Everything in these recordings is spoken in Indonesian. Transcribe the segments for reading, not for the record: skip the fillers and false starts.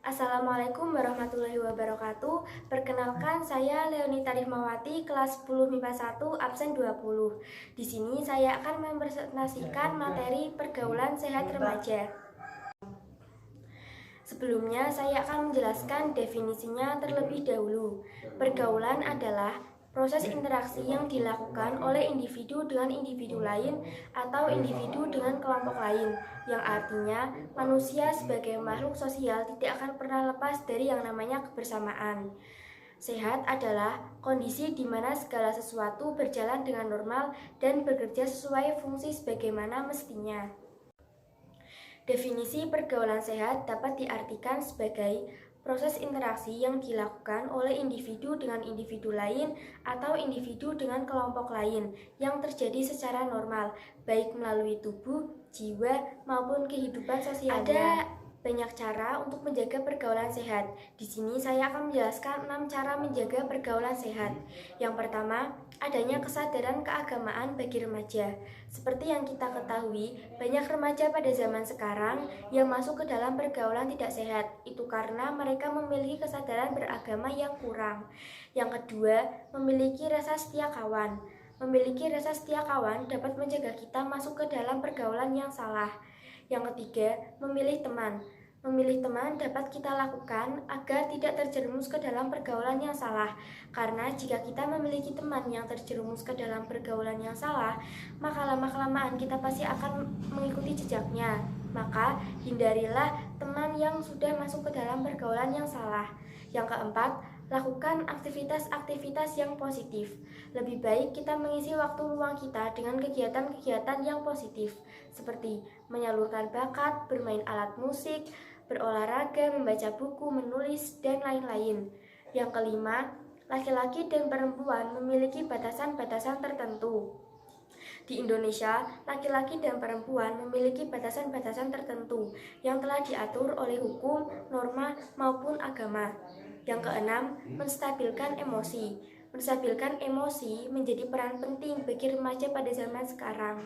Assalamualaikum warahmatullahi wabarakatuh. Perkenalkan, saya Leonita Rihmawati, kelas 10 MIPA 1, absen 20. Di sini saya akan mempresentasikan materi pergaulan sehat remaja. Sebelumnya, saya akan menjelaskan definisinya terlebih dahulu. Pergaulan adalah proses interaksi yang dilakukan oleh individu dengan individu lain atau individu dengan kelompok lain, yang artinya manusia sebagai makhluk sosial tidak akan pernah lepas dari yang namanya kebersamaan. Sehat adalah kondisi di mana segala sesuatu berjalan dengan normal dan bekerja sesuai fungsi sebagaimana mestinya. Definisi pergaulan sehat dapat diartikan sebagai proses interaksi yang dilakukan oleh individu dengan individu lain atau individu dengan kelompok lain yang terjadi secara normal, baik melalui tubuh, jiwa, maupun kehidupan sosialnya. Ada banyak cara untuk menjaga pergaulan sehat. Di sini saya akan menjelaskan 6 cara menjaga pergaulan sehat. Yang pertama, adanya kesadaran keagamaan bagi remaja. Seperti yang kita ketahui, banyak remaja pada zaman sekarang yang masuk ke dalam pergaulan tidak sehat. Itu karena mereka memiliki kesadaran beragama yang kurang. Yang kedua, memiliki rasa setia kawan. Memiliki rasa setia kawan dapat mencegah kita masuk ke dalam pergaulan yang salah. Yang ketiga, memilih teman. Memilih teman dapat kita lakukan agar tidak terjerumus ke dalam pergaulan yang salah. Karena jika kita memiliki teman yang terjerumus ke dalam pergaulan yang salah, maka lama-kelamaan kita pasti akan mengikuti jejaknya. Maka hindarilah teman yang sudah masuk ke dalam pergaulan yang salah. Yang keempat, lakukan aktivitas-aktivitas yang positif. Lebih baik kita mengisi waktu luang kita dengan kegiatan-kegiatan yang positif, seperti menyalurkan bakat, bermain alat musik, berolahraga, membaca buku, menulis, dan lain-lain. Yang kelima, laki-laki dan perempuan memiliki batasan-batasan tertentu. Di Indonesia, laki-laki dan perempuan memiliki batasan-batasan tertentu yang telah diatur oleh hukum, norma, maupun agama. Yang keenam, menstabilkan emosi. Menstabilkan emosi menjadi peran penting bagi remaja pada zaman sekarang.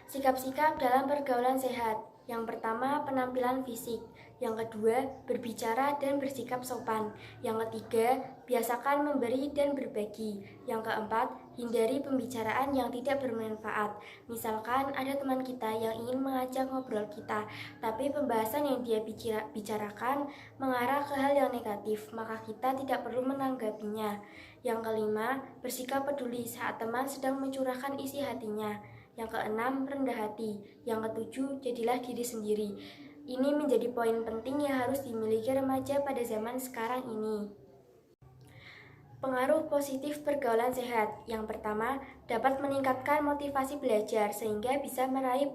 Sikap-sikap dalam pergaulan sehat. Yang pertama, penampilan fisik. Yang kedua, berbicara dan bersikap sopan. Yang ketiga, biasakan memberi dan berbagi. Yang keempat, hindari pembicaraan yang tidak bermanfaat. Misalkan ada teman kita yang ingin mengajak ngobrol kita, tapi pembahasan yang dia bicarakan mengarah ke hal yang negatif, maka kita tidak perlu menanggapinya. Yang kelima, bersikap peduli saat teman sedang mencurahkan isi hatinya. Yang keenam, rendah hati. Yang ketujuh, jadilah diri sendiri. Ini menjadi poin penting yang harus dimiliki remaja pada zaman sekarang ini. Pengaruh positif pergaulan sehat. Yang pertama, dapat meningkatkan motivasi belajar sehingga bisa meraih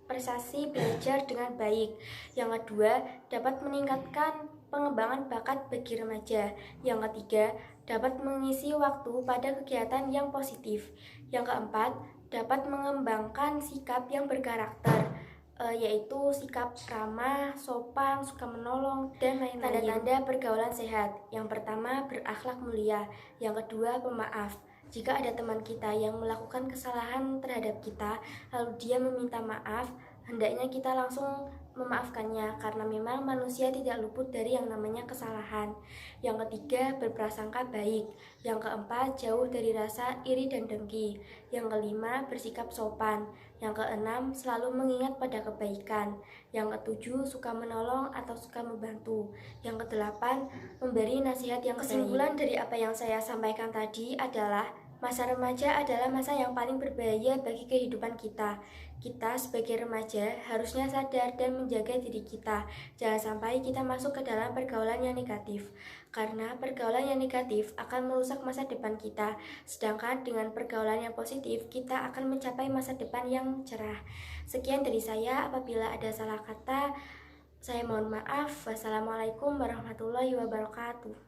prestasi belajar dengan baik. Yang kedua, dapat meningkatkan pengembangan bakat bagi remaja. Yang ketiga, dapat mengisi waktu pada kegiatan yang positif. Yang keempat, dapat mengembangkan sikap yang berkarakter, yaitu sikap ramah, sopan, suka menolong, dan lain-lain. Tanda-tanda pergaulan sehat. Yang pertama, berakhlak mulia. Yang kedua, pemaaf. Jika ada teman kita yang melakukan kesalahan terhadap kita, lalu dia meminta maaf, hendaknya kita langsung memaafkannya karena memang manusia tidak luput dari yang namanya kesalahan. Yang ketiga, berprasangka baik. Yang keempat, jauh dari rasa iri dan dengki. Yang kelima, bersikap sopan. Yang keenam, selalu mengingat pada kebaikan. Yang ketujuh, suka menolong atau suka membantu. Yang kedelapan, memberi nasihat yang baik. Kesimpulan dari apa yang saya sampaikan tadi adalah masa remaja adalah masa yang paling berbahaya bagi kehidupan kita. Kita sebagai remaja harusnya sadar dan menjaga diri kita. Jangan sampai kita masuk ke dalam pergaulan yang negatif. Karena pergaulan yang negatif akan merusak masa depan kita. Sedangkan dengan pergaulan yang positif, kita akan mencapai masa depan yang cerah. Sekian dari saya. Apabila ada salah kata, saya mohon maaf. Wassalamualaikum warahmatullahi wabarakatuh.